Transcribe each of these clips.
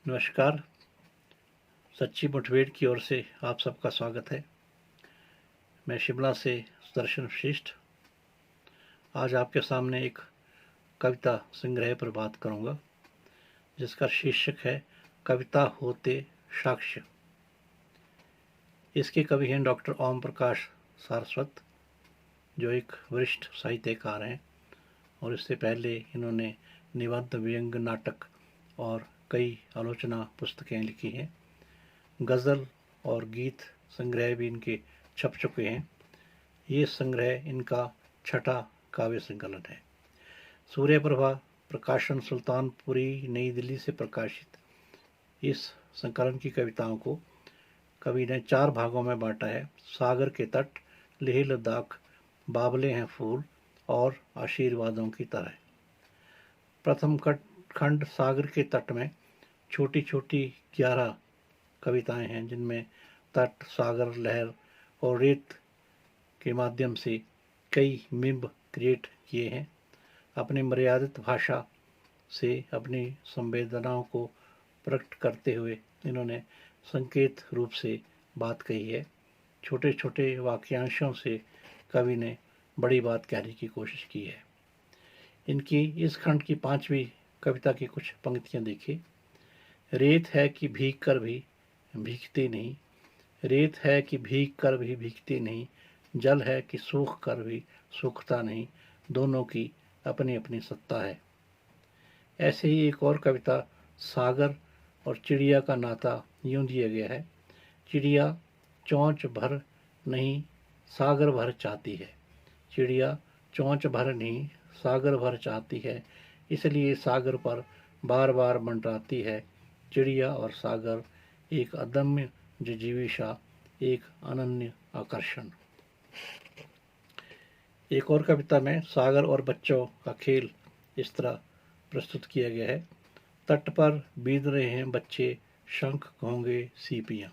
नमस्कार। सच्ची मुठभेड़ की ओर से आप सबका स्वागत है। मैं शिमला से सुदर्शन श्रेष्ठ आज आपके सामने एक कविता संग्रह पर बात करूंगा, जिसका शीर्षक है कविता होते साक्ष्य। इसके कवि हैं डॉक्टर ओम प्रकाश सारस्वत, जो एक वरिष्ठ साहित्यकार हैं और इससे पहले इन्होंने निबंध, व्यंग्य, नाटक और कई आलोचना पुस्तकें लिखी हैं। गज़ल और गीत संग्रह भी इनके छप चुके हैं। ये संग्रह इनका छठा काव्य संकलन है। सूर्यप्रभा प्रकाशन सुल्तानपुरी नई दिल्ली से प्रकाशित इस संकलन की कविताओं को कवि ने 4 भागों में बांटा है: सागर के तट, लेह लद्दाख, बाबले हैं फूल और आशीर्वादों की तरह। प्रथम खंड सागर के तट में छोटी छोटी 11 कविताएं हैं, जिनमें तट, सागर, लहर और रेत के माध्यम से कई मिम्ब क्रिएट किए हैं। अपनी मर्यादित भाषा से अपनी संवेदनाओं को प्रकट करते हुए इन्होंने संकेत रूप से बात कही है। छोटे छोटे वाक्यांशों से कवि ने बड़ी बात कहने की कोशिश की है। इनकी इस खंड की 5वीं कविता की कुछ पंक्तियां देखिए। रेत है कि भीग कर भी भीगती नहीं, रेत है कि भीग कर भी भीगती नहीं, जल है कि सूख कर भी सूखता नहीं, दोनों की अपनी अपनी सत्ता है। ऐसे ही एक और कविता सागर और चिड़िया का नाता यूं दिया गया है: चिड़िया चोंच भर नहीं सागर भर चाहती है, चिड़िया चोंच भर नहीं सागर भर चाहती है, इसलिए सागर पर बार बार मंडराती है। चिड़िया और सागर एक अदम्य जिजीविषा, एक अनन्य आकर्षण। एक और कविता में सागर और बच्चों का खेल इस तरह प्रस्तुत किया गया है: तट पर बीन रहे हैं बच्चे शंख घोंगे सीपियाँ,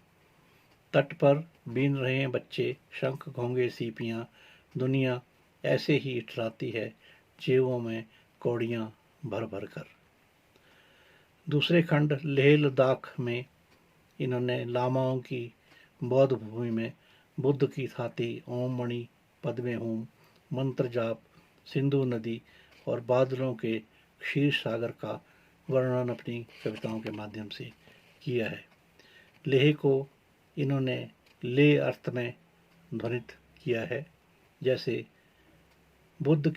तट पर बीन रहे हैं बच्चे शंख घोंगे सीपियाँ, दुनिया ऐसे ही इटराती है जेबों में कौड़ियाँ भर भर कर। दूसरे खंड लेह लद्दाख में इन्होंने लामाओं की बौद्ध भूमि में बुद्ध की थाती ओम मणि पद्मे हूम, मंत्र जाप, सिंधु नदी और बादलों के क्षीर सागर का वर्णन अपनी कविताओं के माध्यम से किया है। लेह को इन्होंने ले अर्थ में ध्वनित किया है, जैसे बुद्ध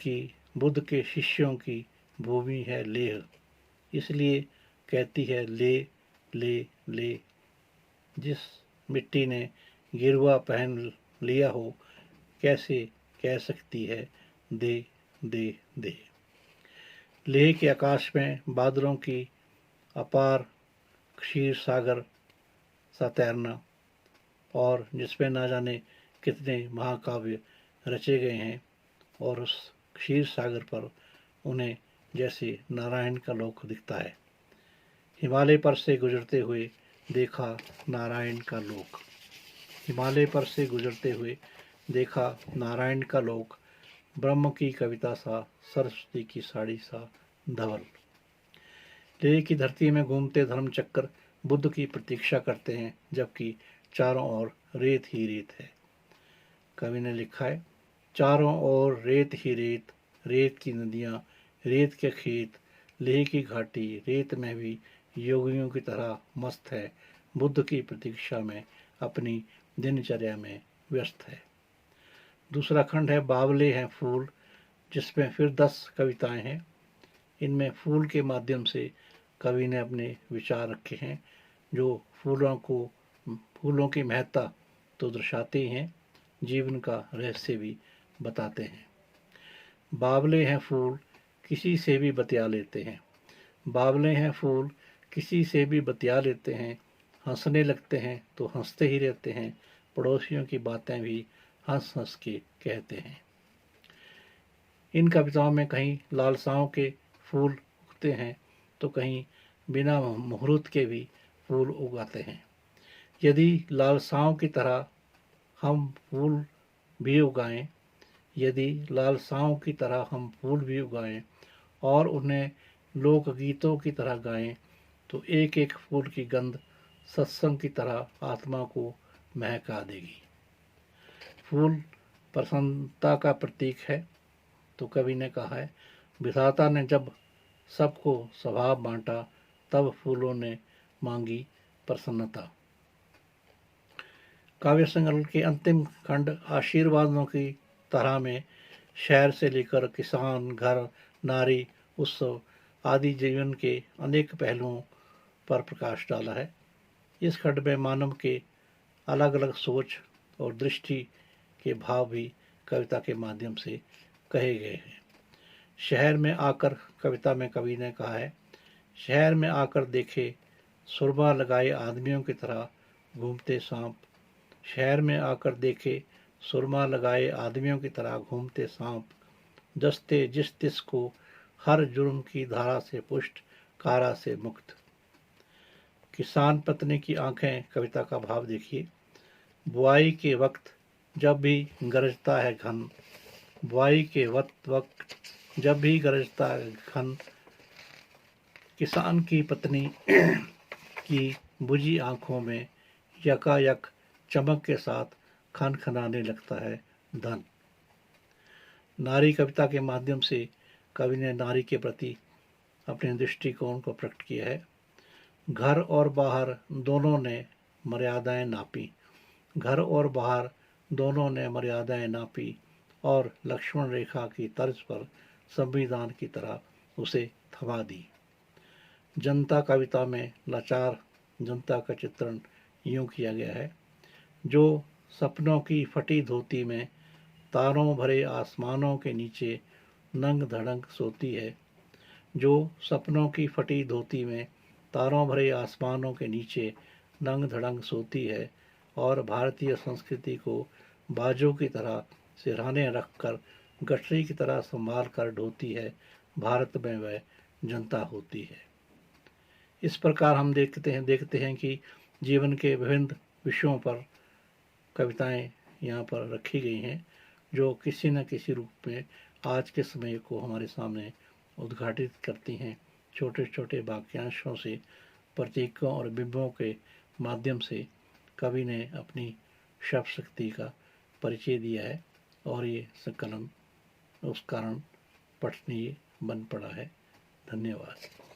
के शिष्यों की भूमि है लेह, इसलिए कहती है ले ले ले। जिस मिट्टी ने गिरवा पहन लिया हो, कैसे कह सकती है दे दे दे। लेह के आकाश में बादलों की अपार क्षीर सागर सा तैरना, और जिसमें ना जाने कितने महाकाव्य रचे गए हैं, और उस क्षीर सागर पर उन्हें जैसे नारायण का लोक दिखता है। हिमालय पर से गुजरते हुए देखा नारायण का लोक, हिमालय पर से गुजरते हुए देखा नारायण का लोक, ब्रह्म की कविता सा, सरस्वती की साड़ी सा धवल। लेह की धरती में घूमते धर्म चक्र बुद्ध की प्रतीक्षा करते हैं, जबकि चारों ओर रेत ही रेत है। कवि ने लिखा है: चारों ओर रेत ही रेत, रेत की नदियाँ, रेत के खेत, लेह की घाटी रेत में भी योगियों की तरह मस्त है, बुद्ध की प्रतीक्षा में अपनी दिनचर्या में व्यस्त है। दूसरा खंड है बावले हैं फूल, जिसमें फिर 10 कविताएं हैं। इनमें फूल के माध्यम से कवि ने अपने विचार रखे हैं, जो फूलों की महत्ता तो दर्शाते ही हैं, जीवन का रहस्य भी बताते हैं। बावले हैं फूल किसी से भी बतिया लेते हैं, बावले हैं फूल किसी से भी बतिया लेते हैं, हंसने लगते हैं तो हंसते ही रहते हैं, पड़ोसियों की बातें भी हंस हंस के कहते हैं। इन कविताओं में कहीं लालसाओं के फूल उगते हैं तो कहीं बिना मुहूर्त के भी फूल उगाते हैं। यदि लालसाओं की तरह हम फूल भी उगाएं, यदि लालसाओं की तरह हम फूल भी उगाएं और उन्हें लोकगीतों की तरह गाएं, तो एक एक फूल की गंध सत्संग की तरह आत्मा को महका देगी। फूल प्रसन्नता का प्रतीक है। तो कवि ने कहा है, विधाता ने जब सबको स्वभाव बांटा, तब फूलों ने मांगी प्रसन्नता। काव्य संग्रह के अंतिम खंड आशीर्वादों की तरह में शहर से लेकर किसान, घर, नारी, उत्सव आदि जीवन के अनेक पहलुओं पर प्रकाश डाला है। इस खंड में मानव के अलग अलग सोच और दृष्टि के भाव भी कविता के माध्यम से कहे गए हैं। शहर में आकर, कविता में कवि ने कहा है, शहर में आकर देखे सुरमा लगाए आदमियों की तरह घूमते सांप। शहर में आकर देखे सुरमा लगाए आदमियों की तरह घूमते सांप, जस्ते जिस तिस को हर जुर्म की धारा से पुष्ट, कारा से मुक्त। किसान पत्नी की आंखें, कविता का भाव देखिए। बुआई के वक्त जब भी गरजता है घन, बुआई के वक्त जब भी गरजता है घन, किसान की पत्नी की बुझी आंखों में यकायक चमक के साथ खनखनाने लगता है धन। नारी कविता के माध्यम से कवि ने नारी के प्रति अपने दृष्टिकोण को प्रकट किया है। घर और बाहर दोनों ने मर्यादाएं नापी, घर और बाहर दोनों ने मर्यादाएं नापी और लक्ष्मण रेखा की तर्ज पर संविधान की तरह उसे थमा दी। जनता कविता में लाचार जनता का चित्रण यूं किया गया है, जो सपनों की फटी धोती में तारों भरे आसमानों के नीचे नंग धड़ंग सोती है, जो सपनों की फटी धोती में तारों भरे आसमानों के नीचे नंग धड़ंग सोती है और भारतीय संस्कृति को बाजों की तरह सिरहाने रखकर गठरी की तरह संभाल कर ढोती है, भारत में वह जनता होती है। इस प्रकार हम देखते हैं कि जीवन के विभिन्न विषयों पर कविताएं यहाँ पर रखी गई हैं, जो किसी न किसी रूप में आज के समय को हमारे सामने उद्घाटित करती हैं। छोटे छोटे वाक्यांशों से, प्रतीकों और बिंबों के माध्यम से कवि ने अपनी शब्द शक्ति का परिचय दिया है और ये संकलन उस कारण पठनीय बन पड़ा है। धन्यवाद।